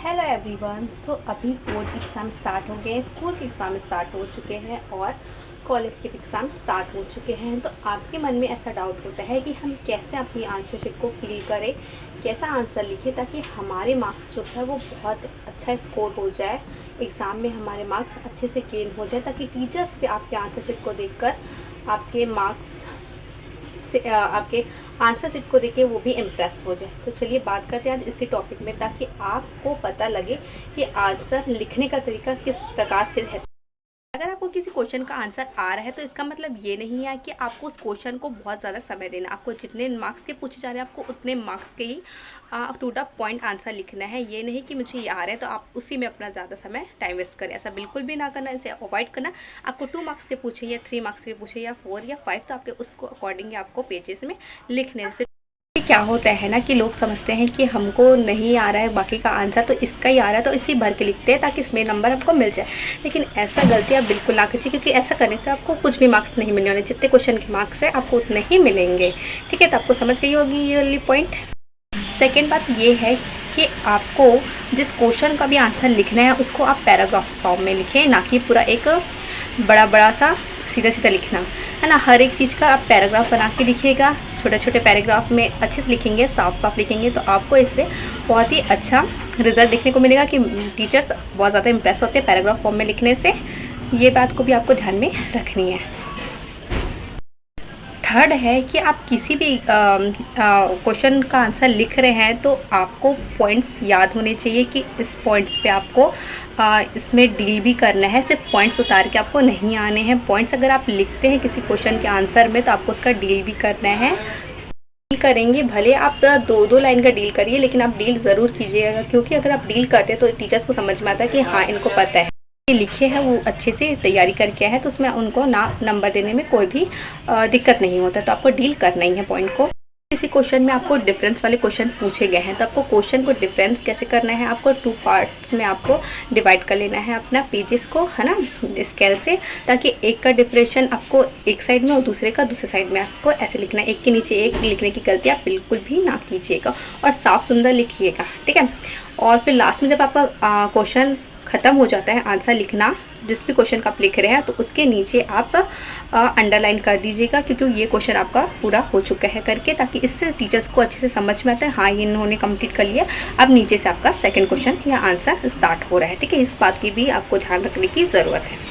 Hello everyone. सो अभी board exam start हो गए हैं, स्कूल के एग्ज़ाम स्टार्ट हो चुके हैं और कॉलेज के भी एग्ज़ाम स्टार्ट हो चुके हैं। तो आपके मन में ऐसा डाउट होता है कि हम कैसे अपनी आंसर शीट को फिल करें, कैसा आंसर लिखें ताकि हमारे मार्क्स जो है वो बहुत अच्छा स्कोर हो जाए, एग्ज़ाम में हमारे मार्क्स अच्छे से गेन हो जाए, ताकि टीचर्स भी आपके आंसर शीट को देखकर आपके मार्क्स से आपके आंसर शीट को देख के वो भी इम्प्रेस हो जाए। तो चलिए बात करते हैं आज इसी टॉपिक में, ताकि आपको पता लगे कि आंसर लिखने का तरीका किस प्रकार से है। अगर आपको किसी क्वेश्चन का आंसर आ रहा है तो इसका मतलब ये नहीं है कि आपको उस क्वेश्चन को बहुत ज़्यादा समय देना। आपको जितने मार्क्स के पूछे जा रहे हैं आपको उतने मार्क्स के ही टू द पॉइंट आंसर लिखना है। ये नहीं कि मुझे ये आ रहा है तो आप उसी में अपना ज़्यादा समय टाइम वेस्ट करें, ऐसा बिल्कुल भी ना करना। इसे अवॉइड करना। आपको 2 मार्क्स के पूछे या 3 मार्क्स के पूछे या 4 या 5, तो आपके उसको अकॉर्डिंग आपको पेजेस में लिखने से क्या होता है ना कि लोग समझते हैं कि हमको नहीं आ रहा है बाकी का आंसर, तो इसका ही आ रहा है तो इसी भर के लिखते हैं ताकि इसमें नंबर हमको मिल जाए। लेकिन ऐसा गलती आप बिल्कुल ना कीजिए, क्योंकि ऐसा करने से आपको कुछ भी मार्क्स नहीं मिलने वाले। जितने क्वेश्चन के मार्क्स है आपको उतने ही मिलेंगे। ठीक है, तो आपको समझ गई होगी ये वाली पॉइंट। सेकेंड बात ये है कि आपको जिस क्वेश्चन का भी आंसर लिखना है उसको आप पैराग्राफ फॉर्म में लिखें, ना कि पूरा एक बड़ा बड़ा सा सीधा सीधा लिखना है ना। हर एक चीज़ का आप पैराग्राफ बना के लिखिएगा। छोटे छोटे पैराग्राफ में अच्छे से लिखेंगे, साफ साफ लिखेंगे, तो आपको इससे बहुत ही अच्छा रिजल्ट देखने को मिलेगा कि टीचर्स बहुत ज़्यादा इंप्रेस होते हैं पैराग्राफ फॉर्म में लिखने से। ये बात को भी आपको ध्यान में रखनी है। थर्ड है कि आप किसी भी क्वेश्चन का आंसर लिख रहे हैं तो आपको पॉइंट्स याद होने चाहिए कि इस पॉइंट्स पे आपको इसमें डील भी करना है। सिर्फ पॉइंट्स उतार के आपको नहीं आने हैं। पॉइंट्स अगर आप लिखते हैं किसी क्वेश्चन के आंसर में तो आपको उसका डील भी करना है। डील करेंगे, भले आप 2-2 लाइन का डील करिए, लेकिन आप डील ज़रूर कीजिएगा, क्योंकि अगर आप डील करते हैं तो टीचर्स को समझ में आता है कि हाँ इनको पता है, लिखे हैं, वो अच्छे से तैयारी करके है, तो उसमें उनको ना नंबर देने में कोई भी दिक्कत नहीं होता। तो आपको डील करना ही है पॉइंट को। किसी क्वेश्चन में आपको डिफरेंस वाले क्वेश्चन पूछे गए हैं तो आपको क्वेश्चन को डिफरेंस कैसे करना है, आपको 2 पार्ट्स में आपको डिवाइड कर लेना है अपना पेजेस को, है ना, स्केल से, ताकि एक का डिफरेंशन आपको एक साइड में और दूसरे का दूसरे साइड में आपको ऐसे लिखना है। एक के नीचे एक लिखने की गलती आप बिल्कुल भी ना कीजिएगा और साफ सुंदर लिखिएगा। ठीक है, और फिर लास्ट में जब आपका क्वेश्चन ख़त्म हो जाता है आंसर लिखना, जिस भी क्वेश्चन का आप लिख रहे हैं, तो उसके नीचे आप अंडरलाइन कर दीजिएगा, क्योंकि ये क्वेश्चन आपका पूरा हो चुका है करके, ताकि इससे टीचर्स को अच्छे से समझ में आता है हाँ ये इन्होंने कंप्लीट कर लिया। अब नीचे से आपका सेकंड क्वेश्चन या आंसर स्टार्ट हो रहा है। ठीक है, इस बात की भी आपको ध्यान रखने की ज़रूरत है।